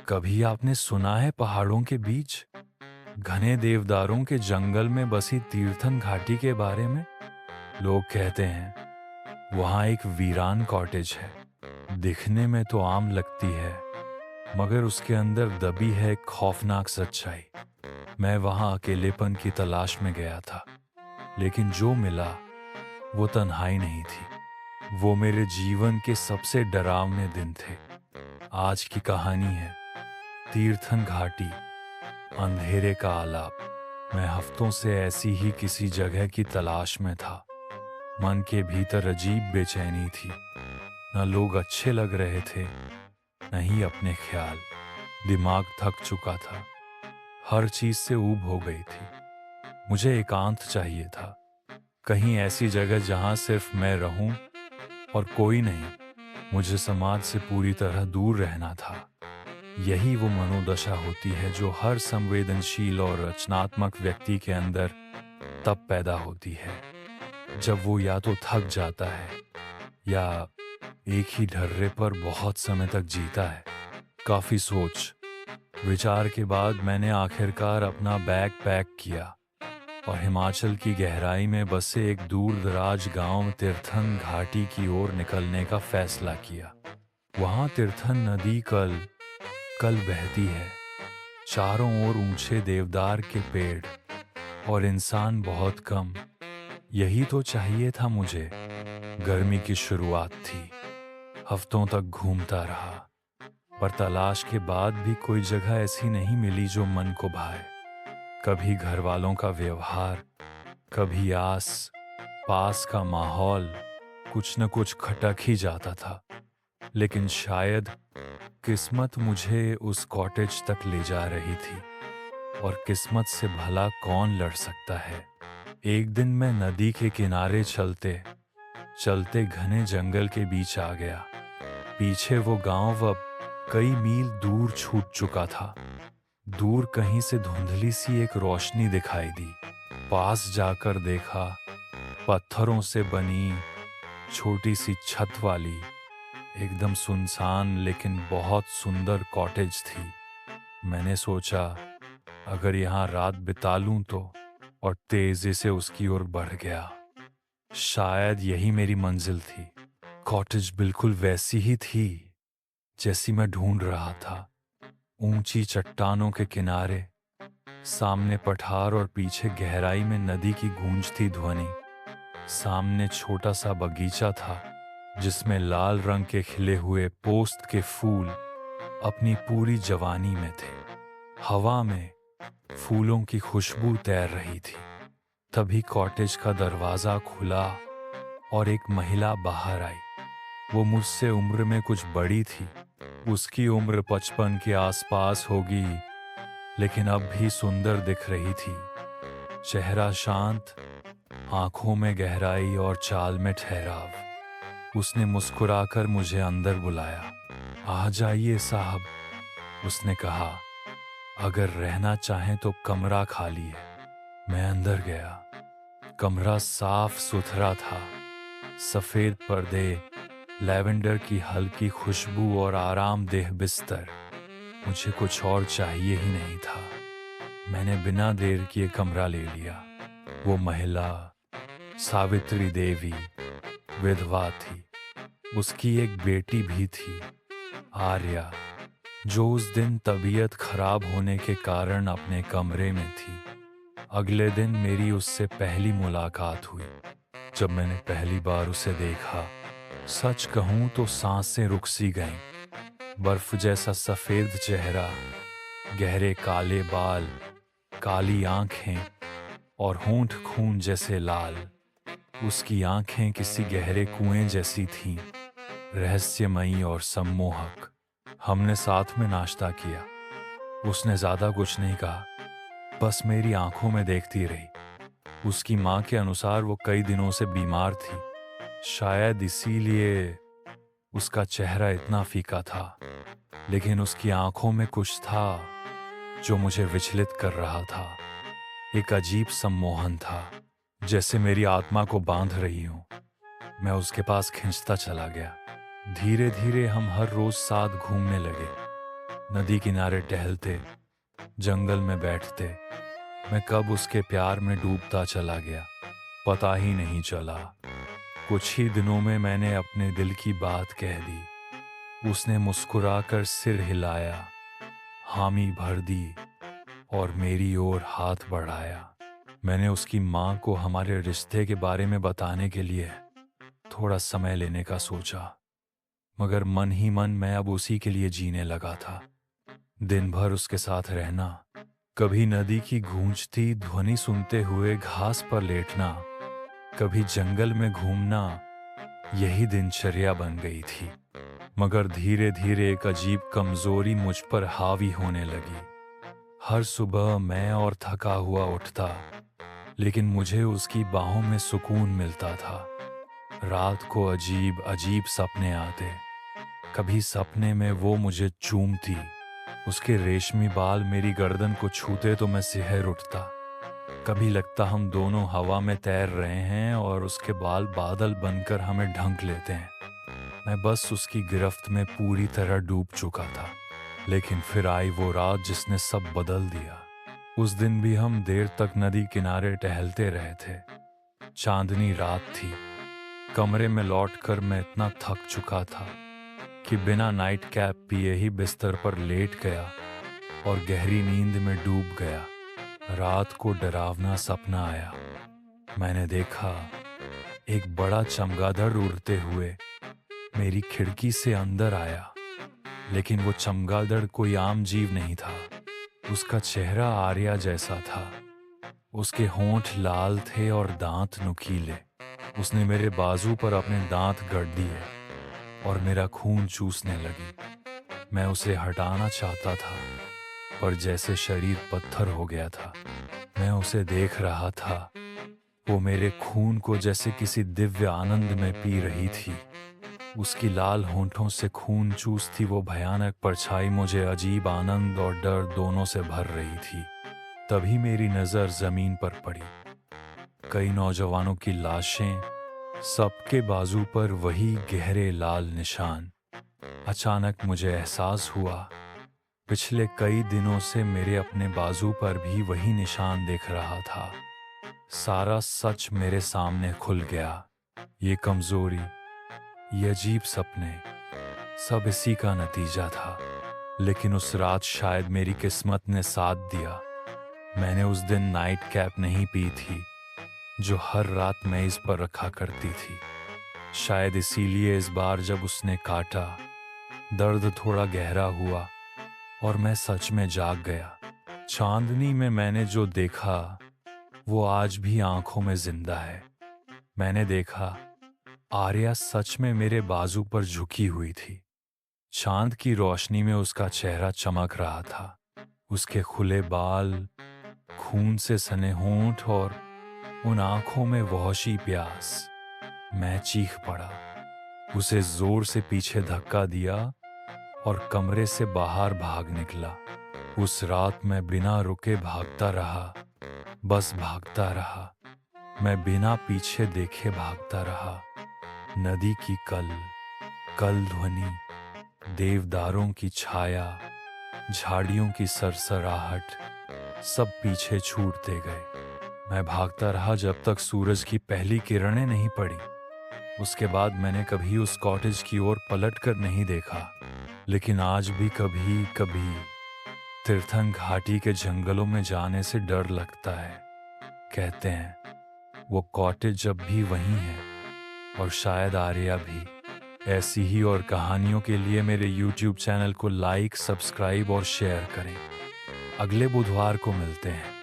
कभी आपने सुना है पहाड़ों के बीच घने देवदारों के जंगल में बसी तीर्थन घाटी के बारे में? लोग कहते हैं वहाँ एक वीरान कॉटेज है। दिखने में तो आम लगती है, मगर उसके अंदर दबी है एक खौफनाक सच्चाई। मैं वहाँ अकेलेपन की तलाश में गया था, लेकिन जो मिला वो तन्हाई नहीं थी। वो मेरे जीवन के सबसे डरावने दिन थे। आज की कहानी है तीर्थन घाटी, अंधेरे का आलाप। मैं हफ्तों से ऐसी ही किसी जगह की तलाश में था। मन के भीतर अजीब बेचैनी थी। न लोग अच्छे लग रहे थे, न ही अपने ख्याल। दिमाग थक चुका था, हर चीज से ऊब हो गई थी। मुझे एकांत चाहिए था, कहीं ऐसी जगह जहां सिर्फ मैं रहूं और कोई नहीं। मुझे समाज से पूरी तरह दूर रहना था। यही वो मनोदशा होती है जो हर संवेदनशील और रचनात्मक व्यक्ति के अंदर तब पैदा होती है जब वो या तो थक जाता है या एक ही ढर्रे पर बहुत समय तक जीता है। काफी सोच विचार के बाद मैंने आखिरकार अपना बैग पैक किया और हिमाचल की गहराई में बसे एक दूर दराज गांव तीर्थन घाटी की ओर निकलने का फैसला किया। वहां तीर्थन नदी कल कल बहती है, चारों ओर ऊंचे देवदार के पेड़ और इंसान बहुत कम। यही तो चाहिए था मुझे। गर्मी की शुरुआत थी। हफ्तों तक घूमता रहा, पर तलाश के बाद भी कोई जगह ऐसी नहीं मिली जो मन को भाए। कभी घर वालों का व्यवहार, कभी आस पास का माहौल, कुछ न कुछ खटक ही जाता था। लेकिन शायद किस्मत मुझे उस कॉटेज तक ले जा रही थी, और किस्मत से भला कौन लड़ सकता है। एक दिन मैं नदी के किनारे चलते चलते घने जंगल के बीच आ गया। पीछे वो गांव अब कई मील दूर छूट चुका था। दूर कहीं से धुंधली सी एक रोशनी दिखाई दी। पास जाकर देखा, पत्थरों से बनी छोटी सी छत वाली एकदम सुनसान लेकिन बहुत सुंदर कॉटेज थी। मैंने सोचा अगर यहाँ रात बिता लूं तो, और तेजी से उसकी ओर बढ़ गया। शायद यही मेरी मंजिल थी। कॉटेज बिल्कुल वैसी ही थी जैसी मैं ढूंढ रहा था। ऊंची चट्टानों के किनारे, सामने पठार और पीछे गहराई में नदी की गूंजती ध्वनि। सामने छोटा सा बगीचा था जिसमें लाल रंग के खिले हुए पोस्त के फूल अपनी पूरी जवानी में थे। हवा में फूलों की खुशबू तैर रही थी। तभी कॉटेज का दरवाजा खुला और एक महिला बाहर आई। वो मुझसे उम्र में कुछ बड़ी थी। उसकी उम्र 55 के आसपास होगी, लेकिन अब भी सुंदर दिख रही थी। चेहरा शांत, आंखों में गहराई और चाल में ठहराव। उसने मुस्कुराकर मुझे अंदर बुलाया। आ जाइए साहब, उसने कहा। अगर रहना चाहें तो कमरा खाली है। मैं अंदर गया। कमरा साफ सुथरा था। सफेद पर्दे, लैवेंडर की हल्की खुशबू और आरामदेह बिस्तर। मुझे कुछ और चाहिए ही नहीं था। मैंने बिना देर किए कमरा ले लिया। वो महिला सावित्री देवी विधवा थी। उसकी एक बेटी भी थी, आर्या, जो उस दिन तबीयत खराब होने के कारण अपने कमरे में थी। अगले दिन मेरी उससे पहली मुलाकात हुई। जब मैंने पहली बार उसे देखा, सच कहूं तो सांसें रुक सी गईं। बर्फ जैसा सफेद चेहरा, गहरे काले बाल, काली आंखें और होंठ खून जैसे लाल। उसकी आंखें किसी गहरे कुएं जैसी थीं, रहस्यमयी और सम्मोहक। हमने साथ में नाश्ता किया। उसने ज्यादा कुछ नहीं कहा, बस मेरी आंखों में देखती रही। उसकी मां के अनुसार वो कई दिनों से बीमार थी। शायद इसीलिए उसका चेहरा इतना फीका था, लेकिन उसकी आंखों में कुछ था जो मुझे विचलित कर रहा था। एक अजीब सम्मोहन था, जैसे मेरी आत्मा को बांध रही हूं। मैं उसके पास खिंचता चला गया। धीरे धीरे हम हर रोज साथ घूमने लगे। नदी किनारे टहलते, जंगल में बैठते। मैं कब उसके प्यार में डूबता चला गया, पता ही नहीं चला। कुछ ही दिनों में मैंने अपने दिल की बात कह दी। उसने मुस्कुराकर सिर हिलाया, हामी भर दी और मेरी ओर हाथ बढ़ाया। मैंने उसकी माँ को हमारे रिश्ते के बारे में बताने के लिए थोड़ा समय लेने का सोचा, मगर मन ही मन मैं अब उसी के लिए जीने लगा था। दिन भर उसके साथ रहना, कभी नदी की गूंजती ध्वनि सुनते हुए घास पर लेटना, कभी जंगल में घूमना, यही दिनचर्या बन गई थी। मगर धीरे धीरे एक अजीब कमजोरी मुझ पर हावी होने लगी। हर सुबह मैं और थका हुआ उठता, लेकिन मुझे उसकी बाहों में सुकून मिलता था। रात को अजीब अजीब सपने आते। कभी सपने में वो मुझे चूमती, उसके रेशमी बाल मेरी गर्दन को छूते तो मैं सिहर उठता। कभी लगता हम दोनों हवा में तैर रहे हैं और उसके बाल बादल बनकर हमें ढंक लेते हैं। मैं बस उसकी गिरफ्त में पूरी तरह डूब चुका था। लेकिन फिर आई वो रात जिसने सब बदल दिया। उस दिन भी हम देर तक नदी किनारे टहलते रहे थे। चांदनी रात थी। कमरे में लौटकर मैं इतना थक चुका था कि बिना नाइट कैप पिए ही बिस्तर पर लेट गया और गहरी नींद में डूब गया। रात को डरावना सपना आया। मैंने देखा एक बड़ा चमगादड़ उड़ते हुए मेरी खिड़की से अंदर आया। लेकिन वो चमगादड़ कोई आम जीव नहीं था। उसका चेहरा आर्या जैसा था। उसके होंठ लाल थे और दांत नुकीले। उसने मेरे बाजू पर अपने दांत गड़ दिए और मेरा खून चूसने लगी। मैं उसे हटाना चाहता था, पर जैसे शरीर पत्थर हो गया था। मैं उसे देख रहा था। वो मेरे खून को जैसे किसी दिव्य आनंद में पी रही थी। उसकी लाल होंठों से खून चूसती वो भयानक परछाई मुझे अजीब आनंद और डर दोनों से भर रही थी। तभी मेरी नजर जमीन पर पड़ी। कई नौजवानों की लाशें, सबके बाजू पर वही गहरे लाल निशान। अचानक मुझे एहसास हुआ, पिछले कई दिनों से मेरे अपने बाजू पर भी वही निशान दिख रहा था। सारा सच मेरे सामने खुल गया। ये कमजोरी, ये अजीब सपने, सब इसी का नतीजा था। लेकिन उस रात शायद मेरी किस्मत ने साथ दिया। मैंने उस दिन नाइट कैप नहीं पी थी, जो हर रात मैं इस पर रखा करती थी। शायद इसीलिए इस बार जब उसने काटा, दर्द थोड़ा गहरा हुआ और मैं सच में जाग गया। चांदनी में मैंने जो देखा वो आज भी आंखों में जिंदा है। मैंने देखा आर्या सच में मेरे बाजू पर झुकी हुई थी। चांद की रोशनी में उसका चेहरा चमक रहा था। उसके खुले बाल, खून से सने होंठ और उन आंखों में वहशी प्यास। मैं चीख पड़ा, उसे जोर से पीछे धक्का दिया और कमरे से बाहर भाग निकला। उस रात मैं बिना रुके भागता रहा, बस भागता रहा। मैं बिना पीछे देखे भागता रहा। नदी की कल ध्वनि, देवदारों की छाया, झाड़ियों की सरसराहट, सब पीछे छूटते गए। मैं भागता रहा जब तक सूरज की पहली किरणें नहीं पड़ी। उसके बाद मैंने कभी उस कॉटेज की ओर पलट कर नहीं देखा। लेकिन आज भी कभी कभी तीर्थन घाटी के जंगलों में जाने से डर लगता है। कहते हैं वो कॉटेज जब भी वहीं है, और शायद आर्या भी। ऐसी ही और कहानियों के लिए मेरे YouTube चैनल को लाइक, सब्सक्राइब और शेयर करें। अगले बुधवार को मिलते हैं।